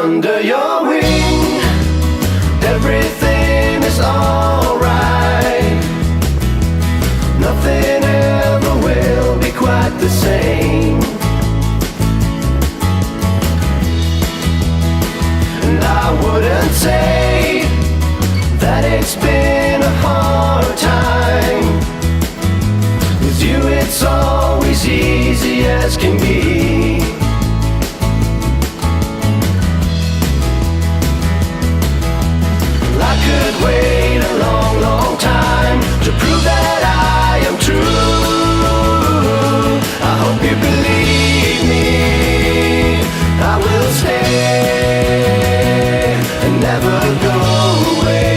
Under your wing, everything is alright. Nothing ever will be quite the same. And I wouldn't say that it's been a hard time. With you it's always easy as can be. I could wait a long, long time to prove that I am true. I hope you believe me. I will stay and never go away.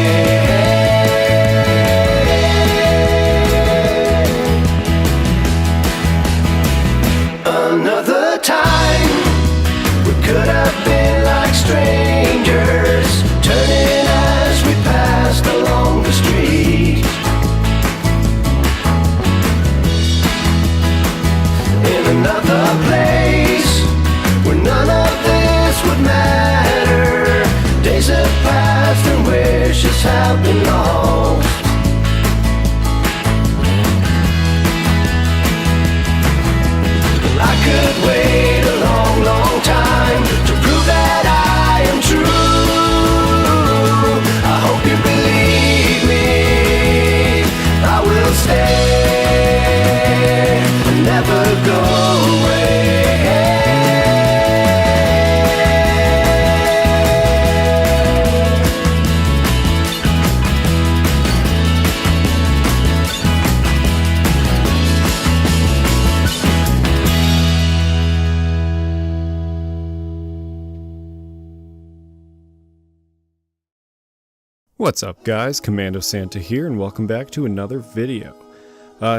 Another time we could have been like strangers, turning as we passed along the street. In another place where none of this would matter, days have passed and wishes have been lost. I could wait a long, long time to prove that I am true. I hope you believe me. I will stay and never go away. What's up guys, CommandoSanta here and welcome back to another video.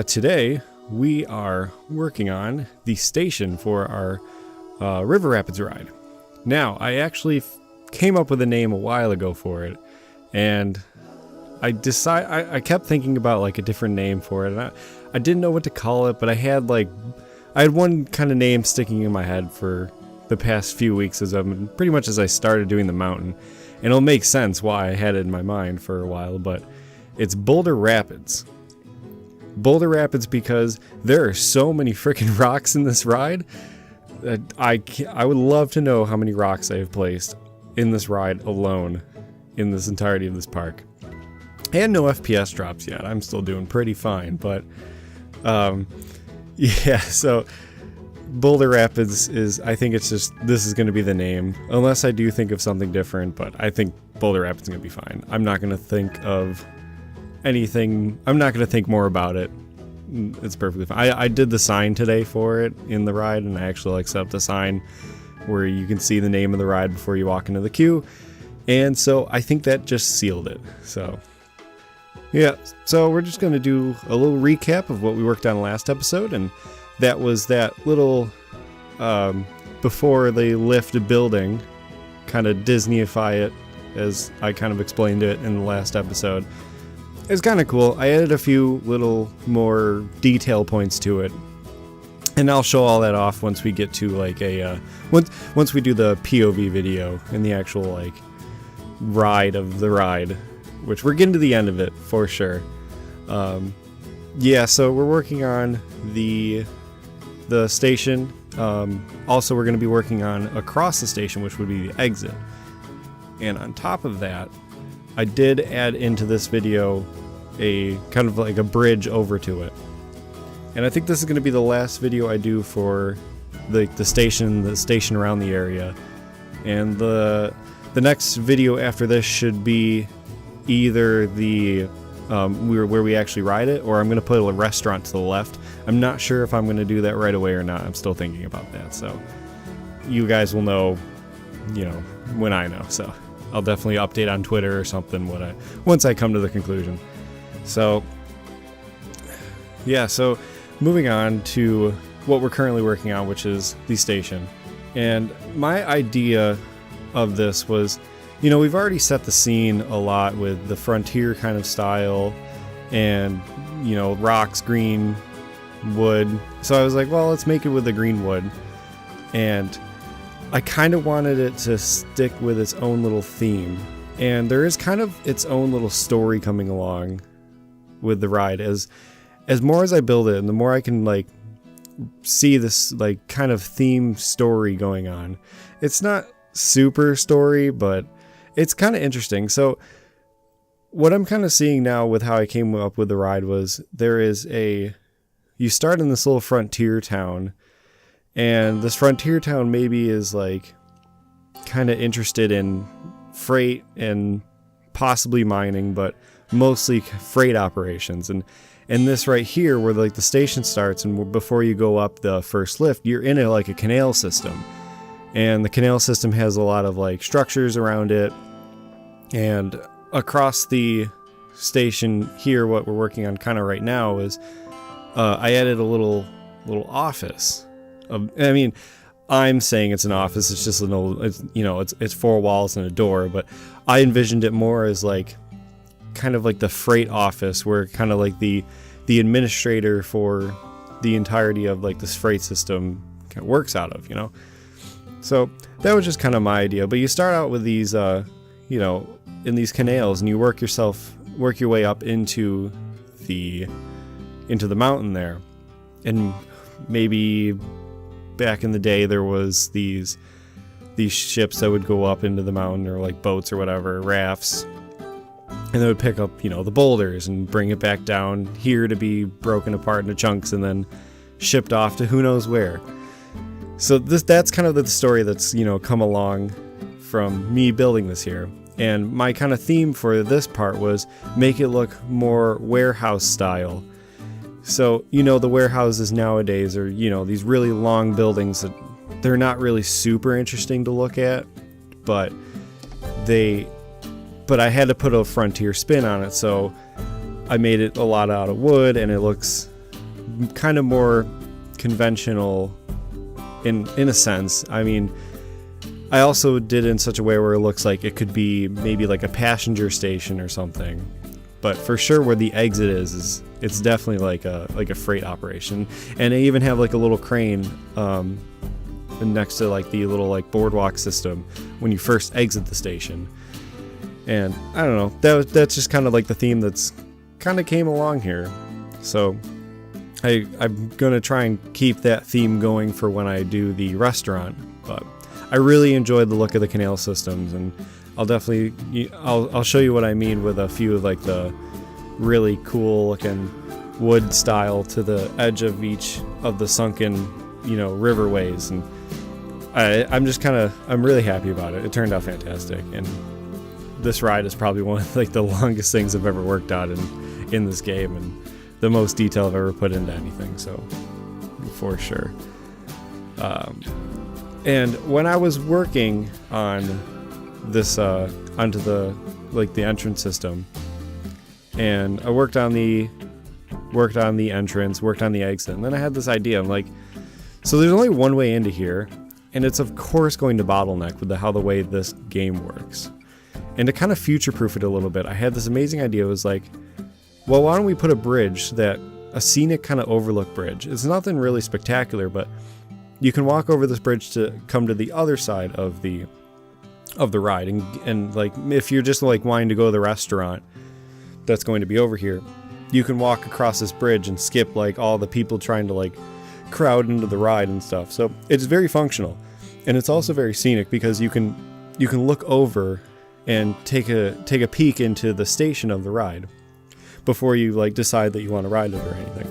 Today we are working on the station for our River Rapids ride. Now I actually came up with a name a while ago for it, and I kept thinking about like a different name for it, and I didn't know what to call it, but I had one kind of name sticking in my head for the past few weeks pretty much as I started doing the mountain. And it'll make sense why I had it in my mind for a while, but it's Boulder Rapids. Boulder Rapids because there are so many freaking rocks in this ride that I would love to know how many rocks I have placed in this ride alone in this entirety of this park. And no FPS drops yet. I'm still doing pretty fine, but yeah, so Boulder Rapids I think it's just, this is going to be the name, unless I do think of something different, but I think Boulder Rapids is going to be fine. I'm not going to think of anything, I'm not going to think more about it. It's perfectly fine. I did the sign today for it in the ride, and I actually set up the sign where you can see the name of the ride before you walk into the queue, and so I think that just sealed it. So yeah, so we're just going to do a little recap of what we worked on last episode, and that was that little, before they lift a building, kind of Disneyify it, as I kind of explained it in the last episode. It's kind of cool. I added a few little more detail points to it, and I'll show all that off once we get to like a, once we do the POV video and the actual like ride of the ride, which we're getting to the end of it for sure. Yeah, so we're working on the station. Also, we're going to be working on across the station, which would be the exit. And on top of that, I did add into this video a kind of like a bridge over to it. And I think this is going to be the last video I do for the station around the area. And the next video after this should be either the where we actually ride it, or I'm going to put a restaurant to the left. I'm not sure if I'm going to do that right away or not. I'm still thinking about that. So you guys will know, when I know. So I'll definitely update on Twitter or something once I come to the conclusion. So yeah, so moving on to what we're currently working on, which is the station. And my idea of this was, we've already set the scene a lot with the frontier kind of style and, rocks, green, wood. So I was like, well, let's make it with the green wood. And I kind of wanted it to stick with its own little theme. And there is kind of its own little story coming along with the ride. As more as I build it, and the more I can like see this like kind of theme story going on. It's not super story, but it's kind of interesting. So what I'm kind of seeing now with how I came up with the ride was you start in this little frontier town, and this frontier town maybe is like kind of interested in freight and possibly mining, but mostly freight operations. And this right here, where like the station starts, and before you go up the first lift, you're in a canal system, and the canal system has a lot of like structures around it. And across the station here, what we're working on kind of right now is I added a little office. I mean, I'm saying it's an office. It's just it's four walls and a door, but I envisioned it more as like kind of like the freight office, where kind of like the administrator for the entirety of like this freight system kind of works out of, So that was just kind of my idea. But you start out with these, in these canals, and you work your way up into the mountain there. And maybe back in the day there was these ships that would go up into the mountain, or like boats or whatever, rafts, and they would pick up the boulders and bring it back down here to be broken apart into chunks and then shipped off to who knows where. So that's kind of the story that's come along from me building this here. And my kind of theme for this part was make it look more warehouse style. So, the warehouses nowadays are, these really long buildings that they're not really super interesting to look at, but I had to put a frontier spin on it. So I made it a lot out of wood, and it looks kind of more conventional in a sense. I mean, I also did it in such a way where it looks like it could be maybe like a passenger station or something. But for sure, where the exit is it's definitely like a freight operation. And they even have like a little crane next to like the little like boardwalk system when you first exit the station. And I don't know, that's just kind of like the theme that's kind of came along here. So I'm gonna try and keep that theme going for when I do the restaurant. But I really enjoyed the look of the canal systems, and I'll show you what I mean with a few of like the really cool looking wood style to the edge of each of the sunken, riverways. And I'm really happy about it. It turned out fantastic, and this ride is probably one of like the longest things I've ever worked on in this game, and the most detail I've ever put into anything. So for sure. And when I was working on this onto the entrance system, and I worked on the entrance, worked on the exit, and then I had this idea. I'm like, so there's only one way into here, and it's of course going to bottleneck with the way this game works. And to kind of future-proof it a little bit, I had this amazing idea. It was like, well, why don't we put a scenic kind of overlook bridge? It's nothing really spectacular, but you can walk over this bridge to come to the other side of the ride, and like if you're just like wanting to go to the restaurant that's going to be over here, you can walk across this bridge and skip like all the people trying to like crowd into the ride and stuff. So it's very functional, and it's also very scenic because you can look over and take a peek into the station of the ride before you like decide that you want to ride it or anything.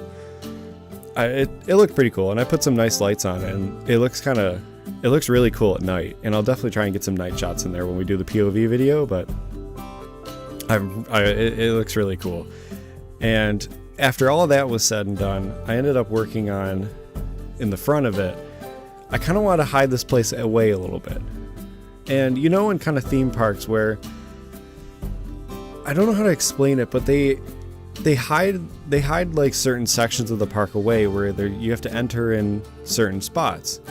It looked pretty cool, and I put some nice lights on it, and it looks really cool at night. And I'll definitely try and get some night shots in there when we do the POV video, but it looks really cool. And after all of that was said and done, I ended up working on, in the front of it, I kind of want to hide this place away a little bit. And in kind of theme parks where, I don't know how to explain it, but they hide like certain sections of the park away where you have to enter in certain spots.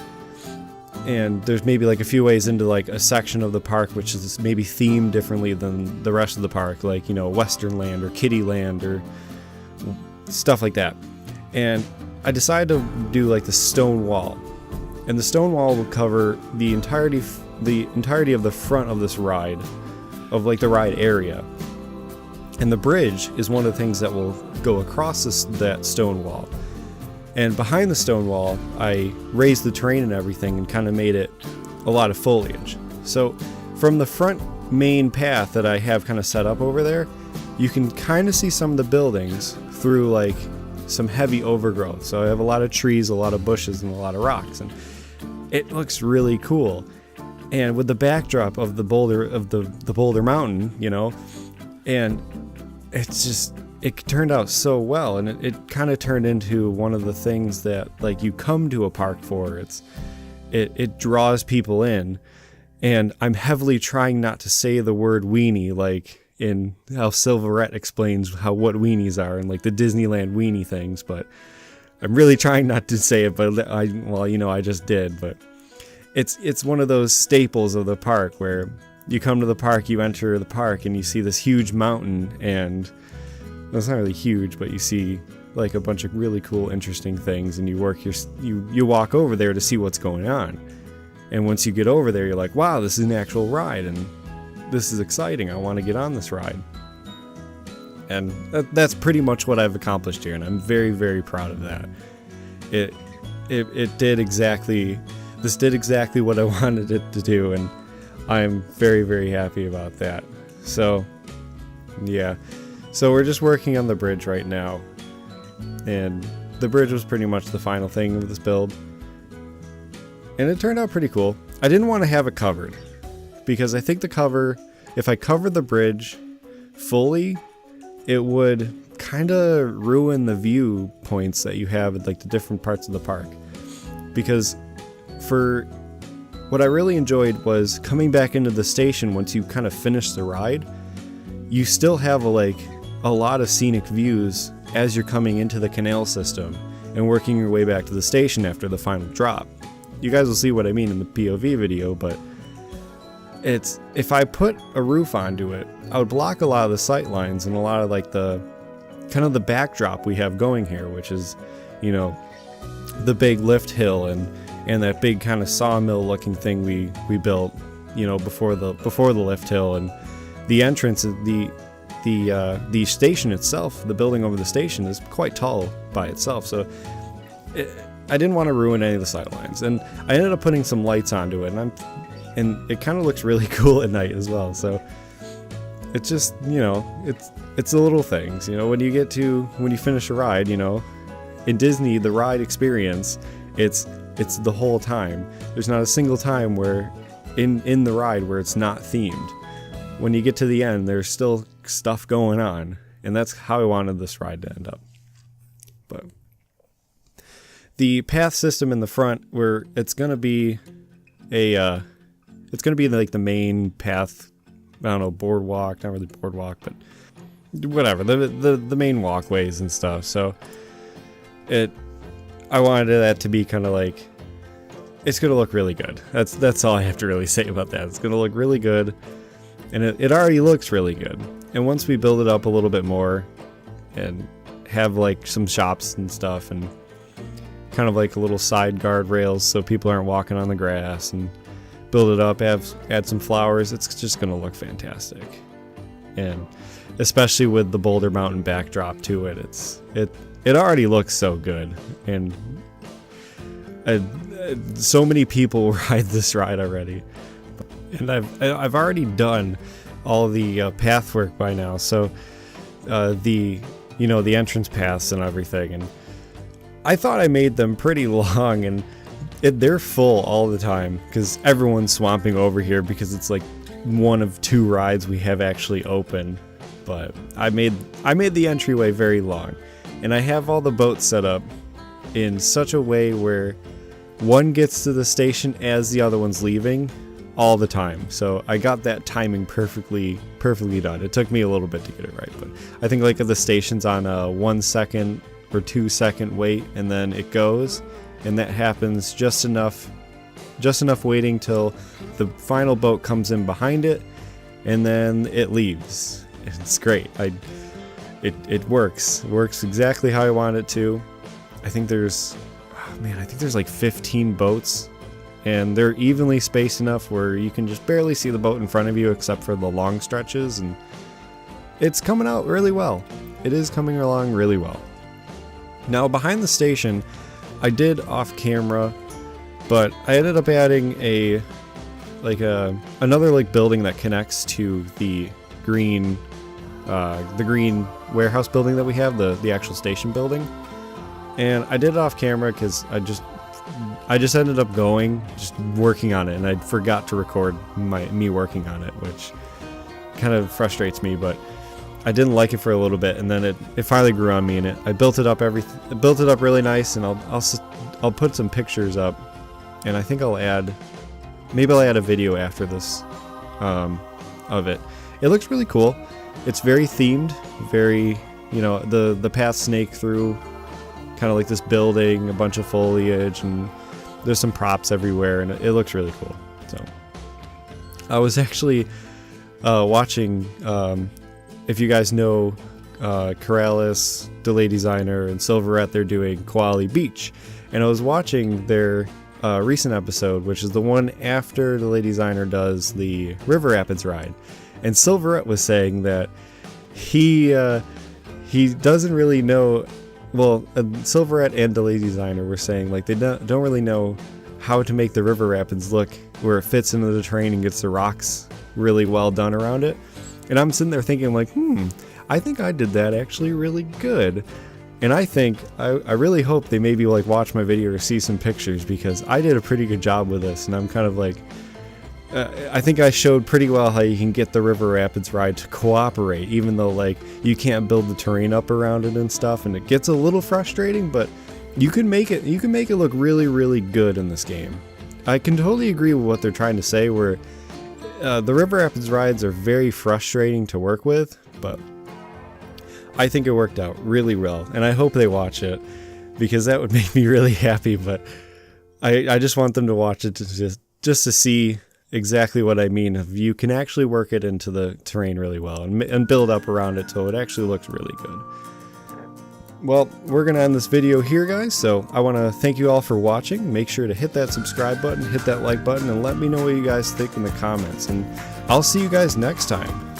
And there's maybe like a few ways into like a section of the park which is maybe themed differently than the rest of the park, like Western Land or Kiddie Land or stuff like that. And I decided to do like the stone wall, And the stone wall will cover the entirety of the front of this ride, of like the ride area. And the bridge is one of the things that will go across that stone wall. And behind the stone wall, I raised the terrain and everything and kind of made it a lot of foliage. So from the front main path that I have kind of set up over there, you can kind of see some of the buildings through like some heavy overgrowth. So I have a lot of trees, a lot of bushes, and a lot of rocks, and it looks really cool. And with the backdrop of the Boulder Mountain, you know, and it turned out so well, and it kind of turned into one of the things that like you come to a park for. It draws people in, and I'm heavily trying not to say the word weenie, like in how Silverette explains what weenies are and like the Disneyland weenie things, but I'm really trying not to say it, but I just did. But it's one of those staples of the park where you come to the park, you enter the park, and you see this huge mountain, and well, it's not really huge, but you see like a bunch of really cool, interesting things, and you walk over there to see what's going on. And once you get over there, you're like, wow, this is an actual ride, and this is exciting. I want to get on this ride. And that's pretty much what I've accomplished here, and I'm very, very proud of that. This did exactly what I wanted it to do, and I'm very, very happy about that. So, yeah. So we're just working on the bridge right now, and the bridge was pretty much the final thing of this build, and it turned out pretty cool. I didn't want to have it covered, because I think if I covered the bridge fully, it would kind of ruin the viewpoints that you have at like the different parts of the park. Because for what I really enjoyed was coming back into the station once you kind of finish the ride, you still have a lot of scenic views as you're coming into the canal system and working your way back to the station after the final drop. You guys will see what I mean in the POV video, but if I put a roof onto it, I would block a lot of the sight lines and a lot of like the kind of the backdrop we have going here, which is, you know, the big lift hill and that big kind of sawmill looking thing we built, you know, before the lift hill, and the entrance of the station itself, the building over the station, is quite tall by itself. So I didn't want to ruin any of the sight lines, and I ended up putting some lights onto it, and it kind of looks really cool at night as well. So it's just, you know, it's the little things, you know, when you finish a ride, you know, in Disney, the ride experience, it's the whole time. There's not a single time where in the ride where it's not themed. When you get to the end, there's still stuff going on, and that's how I wanted this ride to end up. But the path system in the front, where it's gonna be like the main path, I don't know, boardwalk, not really boardwalk, but whatever, the main walkways and stuff. So I wanted that to be kind of like, it's gonna look really good. That's all I have to really say about that. It's gonna look really good, and it already looks really good. And once we build it up a little bit more and have like some shops and stuff, and kind of like a little side guardrails so people aren't walking on the grass, and build it up, add some flowers, it's just gonna look fantastic. And especially with the Boulder Mountain backdrop to it, it already looks so good. And so many people ride this ride already, and I've already done all the path work by now. So the entrance paths and everything, and I thought I made them pretty long, and they're full all the time because everyone's swamping over here because it's like one of 2 rides we have actually open. But I made the entryway very long, and I have all the boats set up in such a way where one gets to the station as the other one's leaving all the time. So I got that timing perfectly done. It took me a little bit to get it right, but I think like the station's on a 1 second or 2 second wait, and then it goes, and that happens just enough waiting till the final boat comes in behind it, and then it leaves. It's great. It works exactly how I want it to. I think there's like 15 boats and they're evenly spaced enough where you can just barely see the boat in front of you except for the long stretches, and it's coming out really well. It is coming along really well. Now behind the station, I did off camera, but I ended up adding another like building that connects to the green warehouse building that we have, the actual station building. And I did it off camera because I just ended up just working on it, and I forgot to record me working on it, which kind of frustrates me, but I didn't like it for a little bit, and then it finally grew on me, and I built it up really nice, and I'll put some pictures up, and I think maybe I'll add a video after this of it. It looks really cool. It's very themed, very, the path snake through kind of like this building, a bunch of foliage, and there's some props everywhere, and it looks really cool. So I was actually watching, if you guys know Corrales, Delay Designer, and Silverette, they're doing Koali Beach, and I was watching their recent episode, which is the one after Delay Designer does the River Rapids ride, and Silverette was saying that he doesn't really know. Well, Silverette and Delay Designer were saying like they don't really know how to make the River Rapids look where it fits into the terrain and gets the rocks really well done around it. And I'm sitting there thinking like, I think I did that actually really good. And I think, I really hope they maybe like watch my video or see some pictures, because I did a pretty good job with this, and I'm kind of like, I think I showed pretty well how you can get the River Rapids ride to cooperate, even though like you can't build the terrain up around it and stuff, and it gets a little frustrating, but you can make it look really, really good in this game. I can totally agree with what they're trying to say, where the River Rapids rides are very frustrating to work with, but I think it worked out really well, and I hope they watch it, because that would make me really happy. But I just want them to watch it just to see exactly what I mean. If you can actually work it into the terrain really well and build up around it so it actually looks really good. Well, we're going to end this video here, guys, so I want to thank you all for watching. Make sure to hit that subscribe button, hit that like button, and let me know what you guys think in the comments, and I'll see you guys next time.